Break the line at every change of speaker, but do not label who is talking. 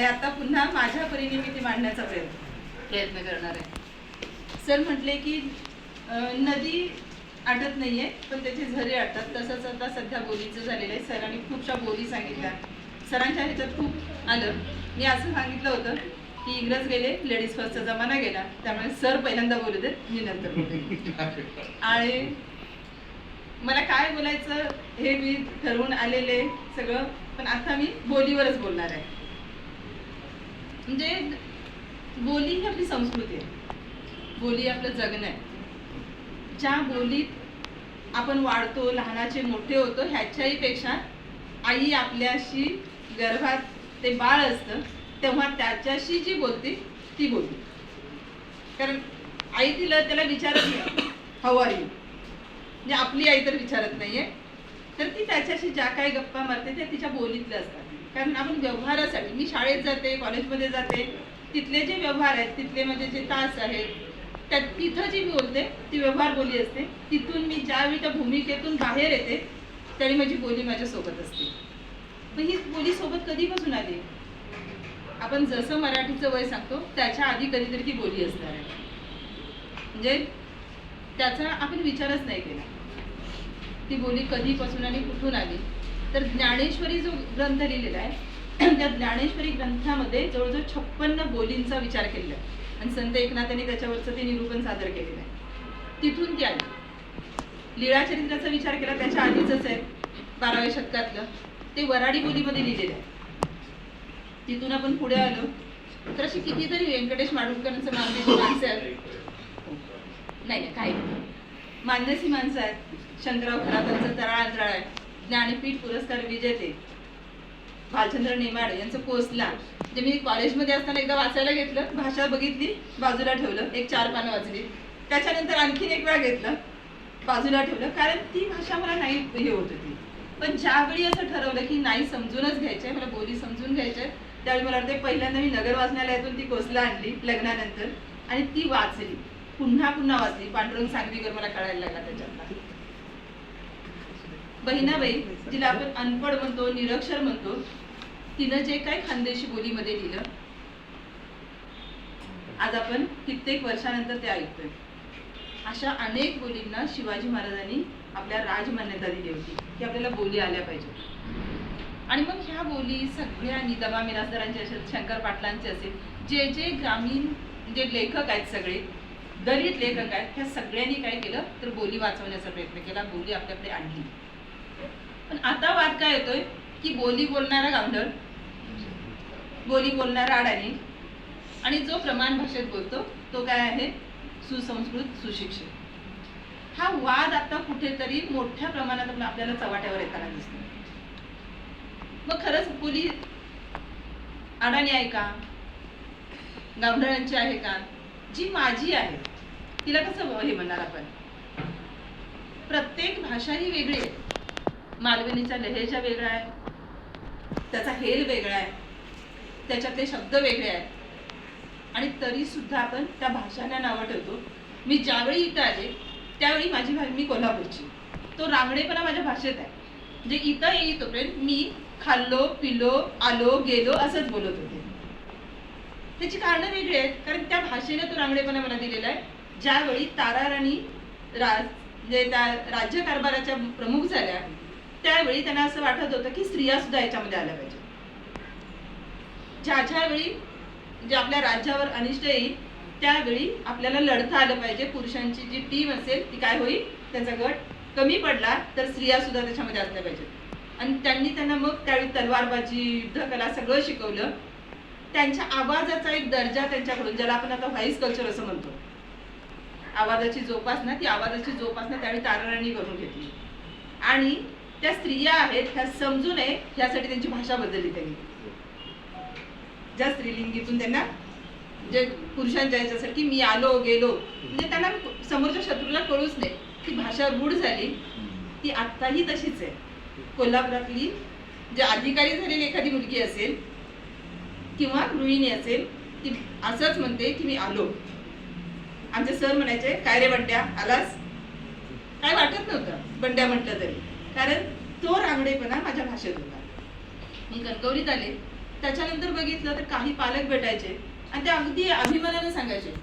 आणि आता पुन्हा माझ्या परीने मी ती मांडण्याचा प्रयत्न करणार आहे. सर म्हटले की नदी आटत नाहीये पण त्याचे झरे आटतात, तसंच आता सध्या बोलीचं झालेलं आहे. सरांनी खूपशा बोली सांगितल्या, सरांच्या ह्याच्यात खूप आलं. मी असं सांगितलं होतं की इंग्रज गेले, लेडीज फर्स्टचा जमाना गेला, त्यामुळे सर पहिल्यांदा बोलू देत, मी नंतर बोलते. आणि मला काय बोलायचं हे मी ठरवून आलेले सगळं, पण आता मी बोलीवरच बोलणार आहे. म्हणजे बोली ही आपली संस्कृती आहे, बोली आपलं जगणं आहे. ज्या बोलीत आपण वाढतो, लहानाचे मोठे होतो, ह्याच्याही पेक्षा आई आपल्याशी गर्भात ते बाळ असतं तेव्हा त्याच्याशी जी बोलते ती बोलते. कारण आई त्याला विचारत नाही हाऊ आर यू, म्हणजे आपली आई तर विचारत नाहीये, तर ती त्याच्याशी ज्या काही गप्पा मारते त्या तिच्या बोलीतल्या असतात. कारण आपण व्यवहारासाठी, मी शाळेत जाते, कॉलेजमध्ये जाते, तिथले जे व्यवहार आहेत, तिथले म्हणजे जे तास आहेत, त्यात तिथं जी बोलते ती व्यवहार बोली असते. तिथून मी ज्यावेळी त्या भूमिकेतून बाहेर येते त्यावेळी माझी बोली माझ्यासोबत असते. पण ही बोली सोबत कधीपासून आली? आपण जसं मराठीचं वय सांगतो त्याच्या आधी कधीतरी ती बोली असणार आहे. म्हणजे त्याचा आपण विचारच नाही केला, ती बोली कधीपासून आणि कुठून आली. तर ज्ञानेश्वरी जो ग्रंथ लिहिलेला आहे त्या ज्ञानेश्वरी ग्रंथामध्ये जवळजवळ 56 बोलींचा विचार केलेला आहे आणि संत एकनाथांनी त्याच्यावरचं ते निरूपण सादर केलेलं आहे. तिथून ती आली. लीळाचरित्राचा विचार केला त्याच्या आधीच आहे, 12व्या शतकातलं, ते वराडी बोलीमध्ये लिहिलेलं आहे. तिथून आपण पुढे आलो तर अशी कितीतरी व्यंकटेश माडगूळकरांचं मानसी माणसं आहेत, नाही काय मानसी माणसं आहेत. शंकरराव खरातांचं तराळ अंतराळ आहे. ज्ञानपीठ पुरस्कार विजेते भालचंद्र नेमाडे यांचं कोसला, जे मी कॉलेजमध्ये असताना एकदा वाचायला घेतलं, भाषा बघितली, बाजूला ठेवलं, एक 4 पानं वाचली, त्याच्यानंतर आणखीन एक वेळा घेतलं, बाजूला ठेवलं, कारण ती भाषा मला नाही हे होत होती. पण ज्यावेळी असं ठरवलं की नाही समजूनच घ्यायचंय, मला बोली समजून घ्यायचंय, त्यावेळी मला वाटतं पहिल्यांदा मी नगर वाचनालयातून ती कोसला आणली लग्नानंतर आणि ती वाचली, पुन्हा पुन्हा वाचली. पांडुरंग सांगवीकर मला कळायला लागला त्याच्यातला. बहिणाबाई, जिला आपण अनपढ म्हणतो, निरक्षर म्हणतो, तिनं जे काय खानदेशी बोलीमध्ये लिहिलं, आज आपण कित्येक वर्षानंतर ते ऐकतोय. अशा अनेक बोलींना शिवाजी महाराजांनी आपल्या राजमान्यता दिली होती की आपल्याला बोली आल्या पाहिजे. आणि मग ह्या बोली सगळ्या निदमा मिरासदारांची असेल, शंकर पाटलांचे असेल, जे जे ग्रामीण जे लेखक आहेत, सगळे दलित लेखक आहेत, ह्या सगळ्यांनी काय केलं तर बोली वाचवण्याचा प्रयत्न केला, बोली आपल्याकडे आणली. पण आता वाद काय येतोय की बोली बोलणारा गावंढळ, बोली बोलणारा अडाणी, आणि जो प्रमाण भाषेत बोलतो तो काय आहे सुसंस्कृत, सुशिक्षित. हा वाद आता कुठेतरी मोठ्या प्रमाणात आपल्याला चव्हाट्यावर येताना दिसतो. मग खरंच बोली अडाणी आहे का, गावंढळांची आहे का? जी माझी आहे तिला कसं हे म्हणणार आपण? प्रत्येक भाषा ही वेगळी आहे. मालवणीचा लहेजा वेगळा आहे, त्याचा हेल वेगळा आहे, त्याच्यातले शब्द वेगळे आहेत, आणि तरी सुद्धा आपण त्या भाषांना नावं ठेवतो. मी ज्यावेळी इथं आले त्यावेळी मी कोल्हापूरची, तो रांगडेपणा माझ्या भाषेत आहे. म्हणजे इथं येईतोपर्यंत मी खाल्लो, पिलो, आलो, गेलो असंच बोलत होते. त्याची कारणं वेगळी आहेत, कारण त्या भाषेने तो रांगडेपणा मला दिलेला आहे. ज्यावेळी ताराराणी म्हणजे त्या राज्यकारभाराच्या प्रमुख झाल्या त्यावेळी त्यांना असं वाटत होतं की स्त्रिया सुद्धा याच्यामध्ये आल्या पाहिजे. ज्या वेळी जे आपल्या राज्यावर अनिष्ट येईल त्यावेळी आपल्याला लढता आलं पाहिजे. पुरुषांची जी टीम असेल ती काय होईल, त्यांचा गट कमी पडला तर स्त्रिया सुद्धा त्याच्यामध्ये असल्या पाहिजेत. आणि त्यांना मग त्यावेळी तलवारबाजी, युद्धकला सगळं शिकवलं. त्यांच्या आवाजाचा एक दर्जा त्यांच्याकडून, ज्याला आपण आता व्हॉइस कल्चर असं म्हणतो, आवाजाची जोपासना, ती आवाजाची जोपासना त्यावेळी ताराराणी करून घेतली. आणि त्या स्त्रिया आहेत ह्या समजू नये ह्यासाठी त्यांची भाषा बदलली त्यांनी. ज्या स्त्रीलिंगीतून त्यांना जे पुरुषांच्या ह्याच्यासाठी मी आलो गेलो, म्हणजे त्यांना समोरच्या शत्रूला कळूच नाही, ती भाषा रूढ झाली. ती आत्ताही तशीच आहे. कोल्हापुरातली जे अधिकारी झालेली एखादी मुलगी असेल किंवा गृहिणी असेल, ती असंच म्हणते की मी आलो. आमचे सर म्हणायचे काय रे बंड्या आलास, काय वाटत नव्हतं बंड्या म्हटलं तरी, कारण तो रांगडेपणा माझ्या भाषेत होता. मी कणकवलीत आले त्याच्यानंतर बघितलं तर काही पालक भेटायचे आणि ते अगदी अभिमानाने सांगायचे